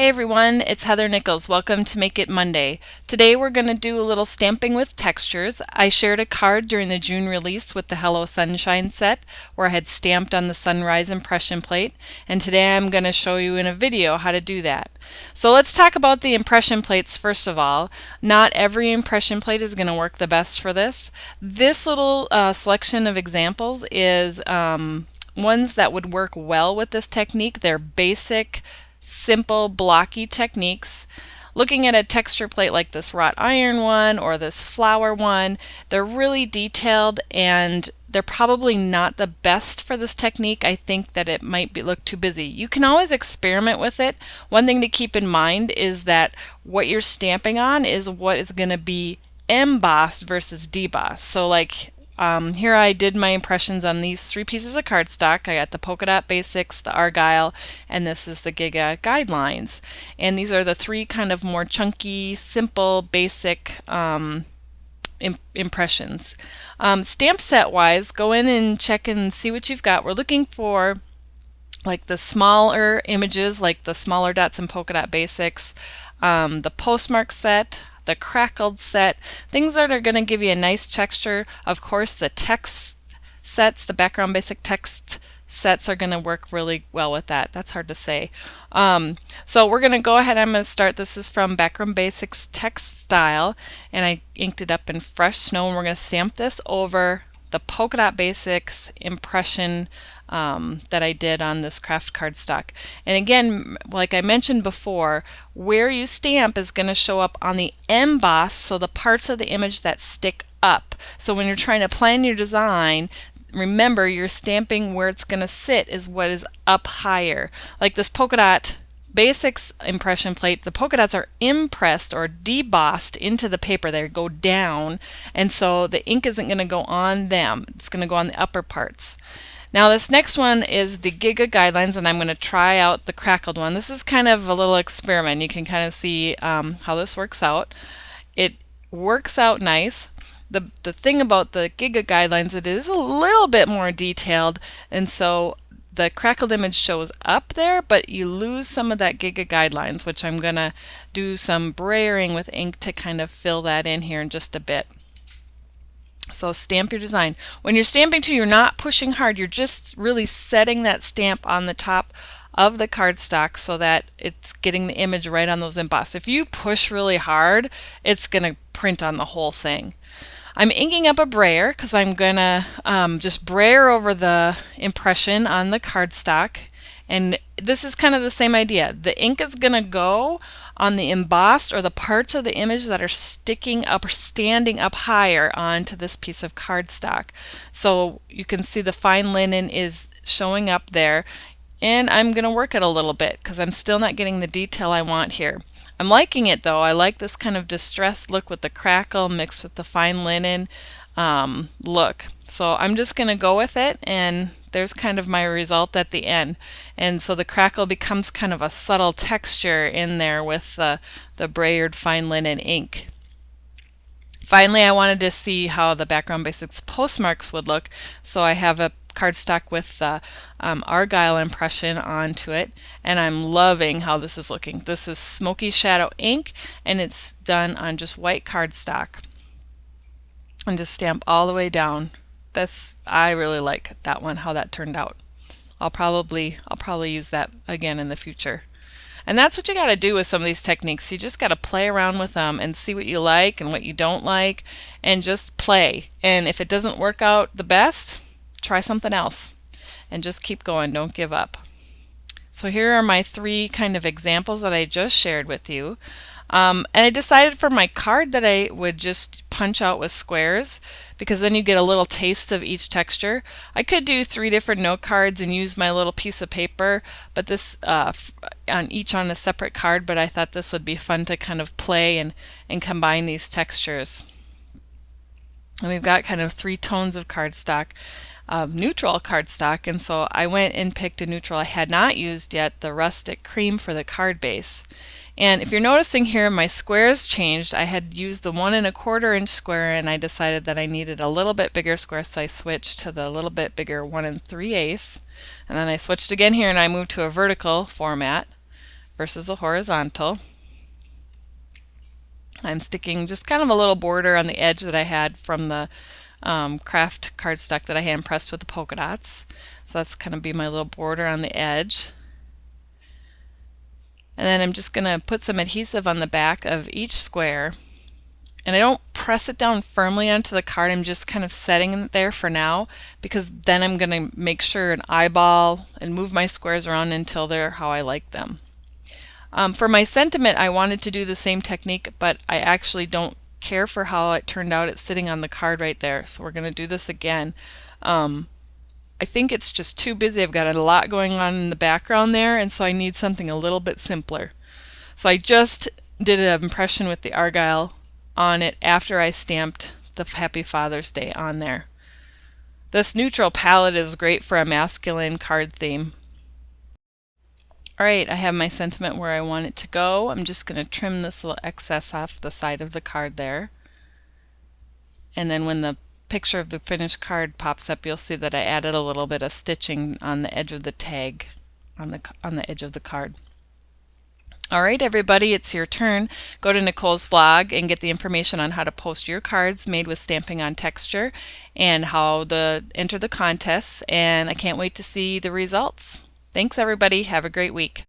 everyone, it's Heather Nichols. Welcome to Make It Monday. Today we're going to do a little stamping with textures. I shared a card during the June release with the Hello Sunshine set where I had stamped on the sunrise impression plate, and today I'm going to show you in a video how to do that. So let's talk about the impression plates first of all. Not every impression plate is going to work the best for this. This little selection of examples is ones that would work well with this technique. They're basic, simple, blocky techniques. Looking at a texture plate like this wrought iron one or this flower one, they're really detailed and they're probably not the best for this technique. I think that it might look too busy. You can always experiment with it. One thing to keep in mind is that what you're stamping on is what is going to be embossed versus debossed. So like here I did my impressions on these three pieces of cardstock. I got the Polka Dot Basics, the Argyle, and this is the Giga Guidelines. And these are the three kind of more chunky, simple, basic impressions. Stamp set wise, go in and check and see what you've got. We're looking for like the smaller images, like the Smaller Dots and Polka Dot Basics, the postmark set, the crackled set, things that are going to give you a nice texture. Of course, the text sets, the background basic text sets are going to work really well with that. That's hard to say. So we're going to go ahead. I'm going to start. This is from Background Basics Text Style, and I inked it up in Fresh Snow, and we're going to stamp this over the Polka Dot Basics impression that I did on this craft cardstock. And again, like I mentioned before, where you stamp is going to show up on the emboss, so the parts of the image that stick up. So when you're trying to plan your design, remember you're stamping where it's going to sit is what is up higher. Like this Polka Dot Basics impression plate, the polka dots are impressed or debossed into the paper. They go down, and so the ink isn't going to go on them. It's going to go on the upper parts. Now this next one is the Giga Guidelines, and I'm going to try out the crackled one. This is kind of a little experiment. You can kind of see how this works out. It works out nice. The thing about the Giga Guidelines, it is a little bit more detailed, and so the crackled image shows up there, but you lose some of that Giga Guidelines, which I'm going to do some brayering with ink to kind of fill that in here in just a bit. So stamp your design. When you're stamping too, you're not pushing hard. You're just really setting that stamp on the top of the cardstock so that it's getting the image right on those embossed. If you push really hard, it's going to print on the whole thing. I'm inking up a brayer because I'm going to just brayer over the impression on the cardstock. And this is kind of the same idea. The ink is going to go on the embossed or the parts of the image that are sticking up or standing up higher onto this piece of cardstock. So you can see the fine linen is showing up there. And I'm going to work it a little bit because I'm still not getting the detail I want here. I'm liking it though. I like this kind of distressed look with the crackle mixed with the fine linen look. So I'm just going to go with it, and there's kind of my result at the end. And so the crackle becomes kind of a subtle texture in there with the brayered fine linen ink. Finally, I wanted to see how the Background Basics postmarks would look, so I have a cardstock with the Argyle impression onto it, and I'm loving how this is looking. This is Smoky Shadow ink, and it's done on just white cardstock. And just stamp all the way down. I really like that one, how that turned out. I'll probably use that again in the future. And that's what you got to do with some of these techniques. You just got to play around with them and see what you like and what you don't like, and just play. And if it doesn't work out the best, try something else and just keep going. Don't give up. So here are my three kind of examples that I just shared with you. And I decided for my card that I would just punch out with squares, because then you get a little taste of each texture. I could do 3 different note cards and use my little piece of paper, but this on each on a separate card, but I thought this would be fun to kind of play and combine these textures. And we've got kind of 3 tones of cardstock. Neutral cardstock, and so I went and picked a neutral I had not used yet, the Rustic Cream, for the card base. And if you're noticing here, my squares changed. I had used the 1 1/4 inch square, and I decided that I needed a little bit bigger square, so I switched to the little bit bigger 1 3/8. And then I switched again here, and I moved to a vertical format. versus a horizontal. I'm sticking just kind of a little border on the edge that I had from the craft cardstock that I hand pressed with the polka dots. So that's going to be my little border on the edge. And then I'm just going to put some adhesive on the back of each square. And I don't press it down firmly onto the card, I'm just kind of setting it there for now, because then I'm going to make sure and eyeball and move my squares around until they're how I like them. For my sentiment, I wanted to do the same technique, but I actually don't care for how it turned out. It's sitting on the card right there, so we're going to do this again. I think it's just too busy. I've got a lot going on in the background there, and so I need something a little bit simpler. So I just did an impression with the Argyle on it after I stamped the Happy Father's Day on there. This neutral palette is great for a masculine card theme. Alright, I have my sentiment where I want it to go. I'm just going to trim this little excess off the side of the card there. And then when the picture of the finished card pops up, you'll see that I added a little bit of stitching on the edge of the tag on the edge of the card. Alright everybody, it's your turn. Go to Nicole's blog and get the information on how to post your cards made with Stampin' on Texture and how to enter the contests, and I can't wait to see the results. Thanks everybody, have a great week.